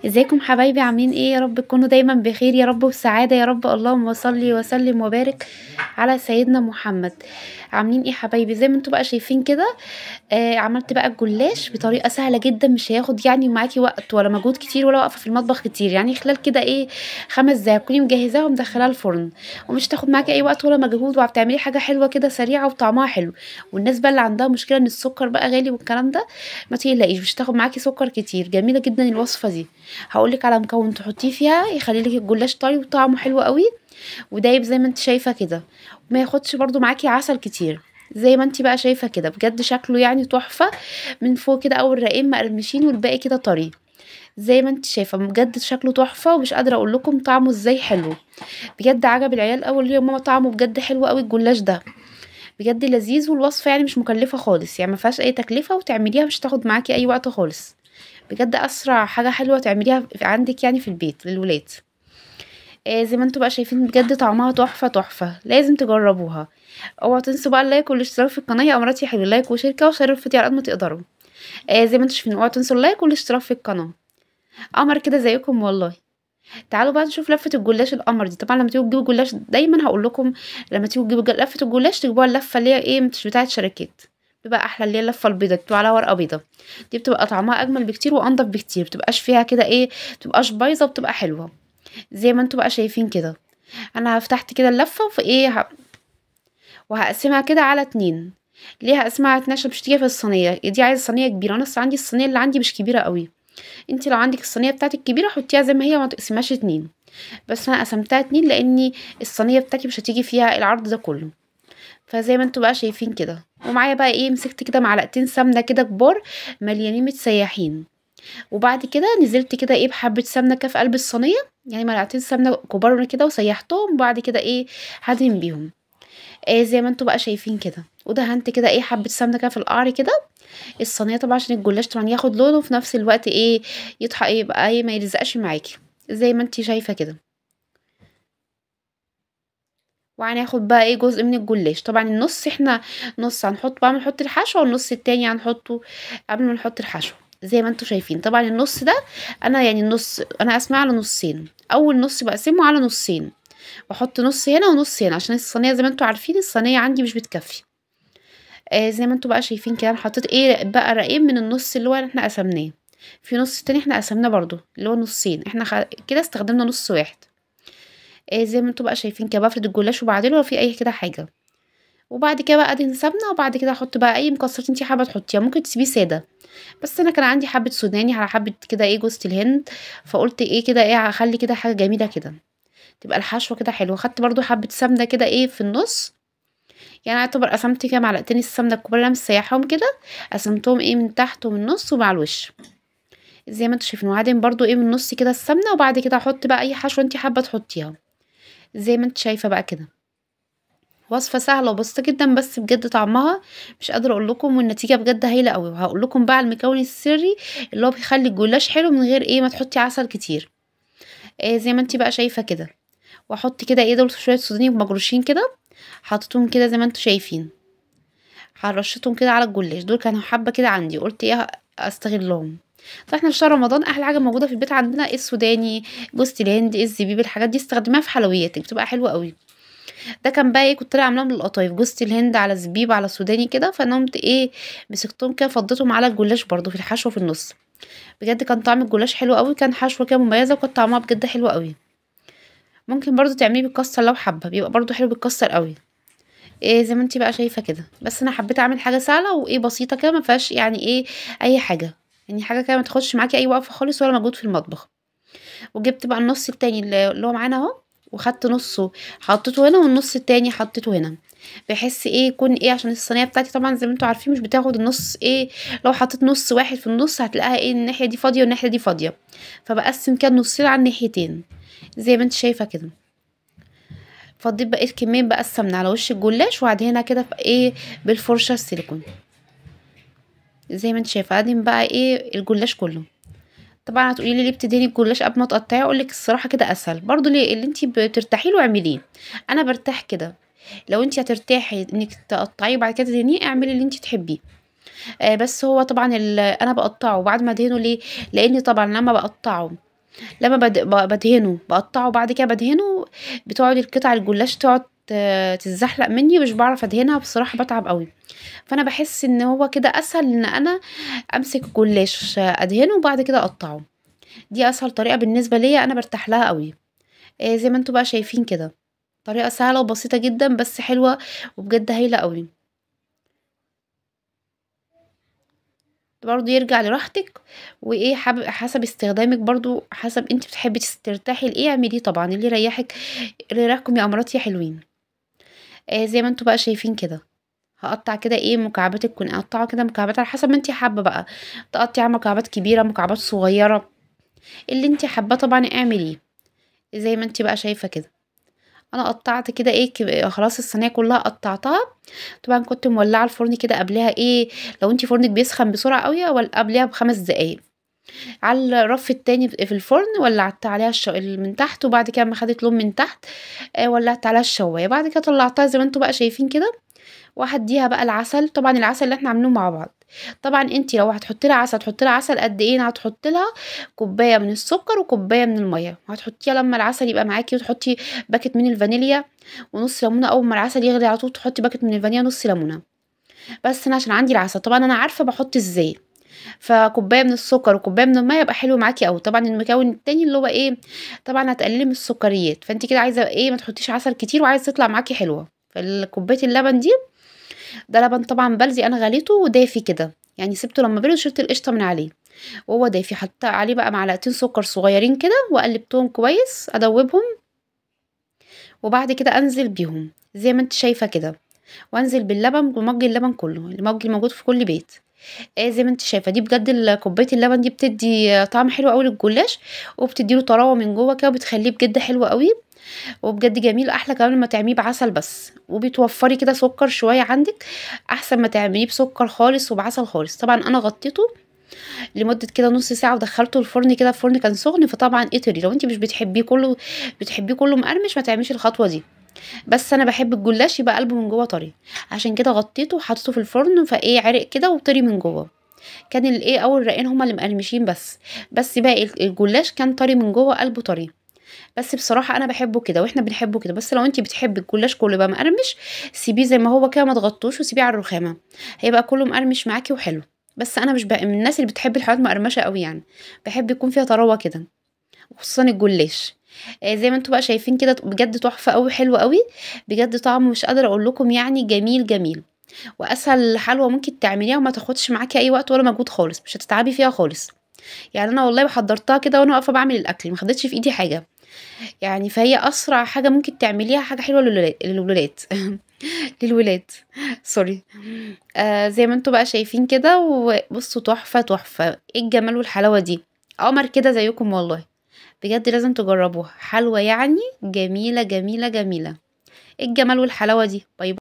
ازيكم حبايبي؟ عاملين ايه؟ يا رب تكونوا دايما بخير يا رب وسعادة يا رب. اللهم صل وسلم وبارك على سيدنا محمد. عاملين ايه حبايبي؟ زي ما انتوا بقى شايفين كده. عملت بقى الجلاش بطريقة سهلة جدا، مش هياخد يعني معاكي وقت ولا مجهود كتير ولا واقفة في المطبخ كتير، يعني خلال كده ايه 5 دقايق تكوني مجهزاها ومدخلاها الفرن، ومش تاخد معاكي اي وقت ولا مجهود، وبتعملي حاجة حلوة كده سريعة وطعمها حلو. والناس بقى اللي عندها مشكلة ان السكر بقى غالي والكلام ده، ما تقلقيش، مش تاخد معاكي سكر كتير. جميلة جدا الوصفة دي. هقولك على مكون تحطيه فيها يخلي لك الجلاش طري وطعمه حلو قوي، ودايب زي ما انت شايفه كده، وما ياخدش برضو معاكي عسل كتير. زي ما انت بقى شايفه كده، بجد شكله يعني تحفه. من فوق كده اول رقين مقرمشين والباقي كده طري. زي ما انت شايفه بجد شكله تحفه، ومش قادره اقول لكم طعمه ازاي حلو. بجد عجب العيال اول يوم، ماما طعمه بجد حلو قوي الجلاش ده. بجد لذيذ، والوصفه يعني مش مكلفه خالص، يعني ما فيهاش اي تكلفه، وتعمليها مش تاخد معاكي اي وقت خالص. بجد اسرع حاجه حلوه تعمليها عندك يعني في البيت للولاد. زي ما انتوا بقى شايفين بجد طعمها تحفه تحفه، لازم تجربوها. اوعوا تنسوا بقى اللايك والاشتراك في القناه يا اماراتي حلو، لايك وشركه وشير الفيديو على قد ما تقدروا. زي ما انتوا شايفين، اوعوا تنسوا اللايك والاشتراك في القناه. قمر كده زيكم والله. تعالوا بقى نشوف لفه الجلاش القمر دي. طبعا لما تيجوا تجيبوا جلاش دايما هقول لكم، لما تيجوا تجيبوا لفه الجلاش تجيبوها اللفه اللي هي ايه، مش بتاعه شركات. بتبقى احلى، اللي هي اللفه البيضه بتبقى على ورقه بيضه. دي بتبقى طعمها اجمل بكتير وانضف بكتير، بتبقاش فيها كده ايه، بتبقاش بايظه، بتبقى حلوه. زي ما انتوا بقى شايفين كده. انا فتحت كده اللفه في ايه وهقسمها كده على 2. ليه هقسمها على 2؟ عشان مش تيجي في الصينيه دي، عايزه صينيه كبيره، انا عندي الصينيه اللي عندي مش كبيره قوي. انت لو عندك الصينيه بتاعتك كبيره حطيها زي ما هي، ما تقسمهاش 2. بس انا قسمتها 2 لاني الصينيه بتاعتي مش هتيجي فيها العرض ده كله. فزي ما انتوا بقى شايفين كده، ومعايا بقى ايه، مسكت كده معلقتين سمنه كده كبار مليانين متسيحين. وبعد كده نزلت كده ايه بحبه سمنه كده في قلب الصينيه، يعني معلقتين سمنه كبار كده وسيحتهم، وبعد كده ايه هدهن بيهم. زي ما انتوا بقى شايفين كده، ودهنت كده ايه حبة سمنة كده في القعر كده. الصينية طبعا عشان الجلاش طبعا ياخد لونه، وفي نفس الوقت ايه يطحى ايه بقى ايه ما يلزقش معاكي. زي ما انتي شايفة كده. وهناخد بقى ايه جزء من الجلاش، طبعا النص احنا نص هنحط بقى بنحط الحشو، والنص التاني هنحطه قبل ما نحط الحشو. زي ما انتوا شايفين طبعا النص ده، انا يعني النص انا قسماه على نصين، اول نص بقسمه على نصين، واحط نص هنا ونص هنا، عشان الصينيه زي ما انتوا عارفين الصينيه عندي مش بتكفي. زي ما انتوا بقى شايفين كده، انا حطيت ايه بقى رقين من النص اللي هو احنا قسمناه. في نص تاني احنا قسمناه برضو اللي هو نصين، احنا كده استخدمنا نص واحد. زي ما انتوا بقى شايفين كده، بفرد الجلاش وبعدله لو في اي كده حاجه. وبعد كده بقى ادهن سمنه، وبعد كده احط بقى اي مكسرات انتي حابه تحطيها، ممكن تسيبيه ساده. بس انا كان عندي حبه سوداني على حبه كده ايه جوز الهند، فقلت ايه كده ايه هخلي كده حاجه جميله كده، تبقى الحشوه كده حلوه. خدت برضو حبه سمنه كده ايه في النص، يعني اعتبر قسمت كده معلقتين السمنه الكبار اللي انا مسيحاهم كده، قسمتهم ايه من تحت ومن النص ومع الوش. زي ما انتوا شايفين، وبعدين برضو ايه من النص كده السمنه، وبعد كده احط بقى اي حشوه انت حابه تحطيها. زي ما انت شايفه بقى كده. وصفه سهله وبسيطه جدا، بس بجد طعمها مش قادره اقول لكم، والنتيجه بجد هايله قوي. وهقول لكم بقى المكون السري اللي هو بيخلي الجلاش حلو من غير ايه ما تحطي عسل كتير. زي ما انت بقى شايفه كده. واحط كده ايه دول شويه سوداني مجروشين كده، حطيتهم كده زي ما انتوا شايفين، رشيتهم كده على الجلاش. دول كانوا حبه كده عندي، قلت ايه استغلهم. فاحنا في شهر رمضان احلى حاجه موجوده في البيت عندنا السوداني، جوز الهند، الزبيب، الحاجات دي استخدميها في حلوياتك بتبقى حلوه قوي. ده كان بقى ايه كنت انا عاملاهم للقطايف، جوز الهند على زبيب على سوداني كده، فانا قمت ايه مسكتهم كده فضيتهم على الجلاش برضو في الحشوه في النص. بجد كان طعم الجلاش حلو قوي، كان حشوه كده مميزه، وكانت طعمها بجد حلو قوي. ممكن برضو تعمليه بالكسر لو حابه، بيبقى برضو حلو بالكسر قوي. إيه زي ما انتي بقى شايفة كده، بس انا حبيت اعمل حاجة سهلة وايه بسيطة كده، ما فيهاش يعني ايه اي حاجة، يعني حاجة كده ما تاخدش معاكي اي وقفة خالص ولا مجهود في المطبخ. وجبت بقى النص التاني اللي هو معانا اهو، وخدت نصه حطيته هنا، والنص التاني حطيته هنا، بحس ايه يكون ايه، عشان الصينيه بتاعتي طبعا زي ما انتوا عارفين مش بتاخد النص ايه. لو حطيت نص واحد في النص هتلاقيها ايه الناحيه دي فاضيه والناحيه دي فاضيه، فبقسم كده النصين على الناحيتين. زي ما انت شايفه كده. فضيت بقيت كمية بقى السمنة على وش الجلاش، وهدهنها كده في ايه بالفرشة السيليكون. زي ما انت شايفة ادهن بقى ايه الجلاش كله. طبعا هتقولي لي ليه بتدهني الجلاش قبل ما تقطعيه؟ اقول لك الصراحة كده اسهل برضو، ليه اللي انت بترتاحي له اعمليه. انا برتاح كده. لو انت هترتاحي انك تقطعيه وبعد كده تدهنيه، اعملي اللي انت تحبيه. بس هو طبعا انا بقطعه بعد ما ادهنه ليه، لاني طبعا لما بقطعه لمّا بادهنه، باقطّعه وبعد كده بادهنه، بتقعد القطع الجلاش تقعد تتزحلق منّي، مش باعرف أدهنها بصراحة باتعب أوي. فأنا باحس إن هو كده أسهل إن أنا أمسك الجلاش أدهنه وبعد كده أقطّعه. دي أسهل طريقة بالنسبة ليّا، أنا بارتاح لها أوي. زي ما أنتم بقى شايفين كده، طريقة سهلة وبسيطة جدًا بس حلوة وبجد هايلة أوي. برضه يرجع لراحتك، وإيه حسب استخدامِك برضه، حسب أنتِ بتحبي ترتاحي لإيه اعمليه طبعًا، اللي يريحِك اللي يريحكم يا أماراتي يا حلوين. زي ما أنتم بقى شايفين كده، هاقطّع كده إيه مكعبات أقطّعه كده مكعبات على حسب ما أنتِ حابة بقى، تقطّعيها مكعبات كبيرة، مكعبات صغيرة، اللي أنتِ حاباه طبعًا اعمليه، زي ما أنتِ بقى شايفة كده. أنا قطّعت كده إيه خلاص الصينية كلّها قطّعتها، طبعًا كنت مولّعة الفرن كده قبلها إيه، لو أنتِ فرنِك بيسخن بسرعة أوي قبليها ب5 دقايق، على الرف التاني في الفرن ولّعت عليها من تحت، وبعد كده أمّا خدت لون من تحت ولّعت عليها الشواية، بعد كده طلّعتها زي ما أنتم بقى شايفين كده، وهادّيها بقى العسل، طبعًا العسل اللي إحنا عاملينه مع بعض. طبعًا أنتِ لو هتحطّي لها عسل هتحطّي لها عسل قد إيه، هتحطّي لها كوباية من السكر وكوباية من المَيّة، وهتحطّيها لمّا العسل يبقى معاكِ وتحطّي باكيت من الفانيليا ونُص ليمونة، أول ما العسل يغلي على طول تحطّي باكيت من الفانيليا نُص ليمونة، بس أنا عشان عندي العسل، طبعًا أنا عارفة باحط إزاي، فكوباية من السكر وكوباية من المَيّة يبقى حلو معاكِ أوي. طبعًا المكون التاني اللي هو إيه، طبعًا هتقللي من السكريات، فأنتِ كده عايزة إيه ما تحطّيش عسل كتير وعايزة تطلع معاكِ حلوة، كوباية اللبن دي ده لبن طبعًا بلدي أنا غليته ودافي كده، يعني سِبته لمّا برد وشِلت القشطة من عليه، وهو دافي حطيت عليه بقى معلقتين سكر صغيرين كده وقلّبتهم كويس أدوّبهم، وبعد كده أنزل بيهم زي ما أنتِ شايفة كده، وأنزل باللبن بمَج اللبن كلّه، المَج الموجود في كل بيت. زي ما أنتِ شايفة دي بجد كوباية اللبن دي بتدّي طعم حلو أوي للجلاش، وبتدّي له طراوة من جوّه كده وبتخلّيه بجد حلو أوي، وبجد جميل أحلى كمان لمّا تعمليه بعسل بس، وبتوفّري كده سكر شوية عندِك، أحسن ما تعمليه بسكر خالص وبعسل خالص. طبعًا أنا غطّيته لمدة كده نُص ساعة ودخّلته الفرن كده، الفرن كان سُخن فطبعًا قِطِر، لو أنتِ مش بتحبيه كلّه مقرمش ما تعمليش الخطوة دي، بس أنا باحب الجلاش يبقى قلبه من جوّه طري، عشان كده غطّيته وحطيته في الفرن فإيه عرق كده وطري من جوّه. كان أول رقين هُم اللي مقرمشين بس باقي الجلاش كان طري من جوّه قلبه طري. بس بصراحة أنا باحبه كده وإحنا بنحبه كده، بس لو أنتِ بتحبي الجلاش كلّه يبقى مقرمش، سيبيه زي ما هو كده ما تغطّوش وسيبيه على الرخامة، هيبقى كلّه مقرمش معاكِ وحلو. بس أنا مش من الناس اللي بتحب الحاجات مقرمشة أوي يعني، باحب يكون فيها طراوة كده، وخصوصًا الجلاش. زي ما أنتم بقى شايفين كده بجد تحفة أوي، حلو أوي، بجد طعمه مش قادرة أقول لكم يعني جميل، جميل. وأسهل حلوى ممكن تعمليها وما تاخدش معاكِ أي وقت ولا مجهود خالص، مش هتتعبي فيها خالص. يعني أنا والله حضّرتها كده وأنا واقفة باعمل الأكل، ما خدتش في إيدي حاجة. يعني فهي أسرع حاجة ممكن تعمليها، حاجة حلوة للولاد للولاد sorry. زي ما أنتم بقى شايفين كده وبُصّوا تحفة، تحفة، إيه الجمال والحلاوة دي، قمر كده زيكم والله، بجد لازم تجرّبوها، حلوى يعني جميلة، جميلة، جميلة، إيه الجمال والحلاوة دي. باي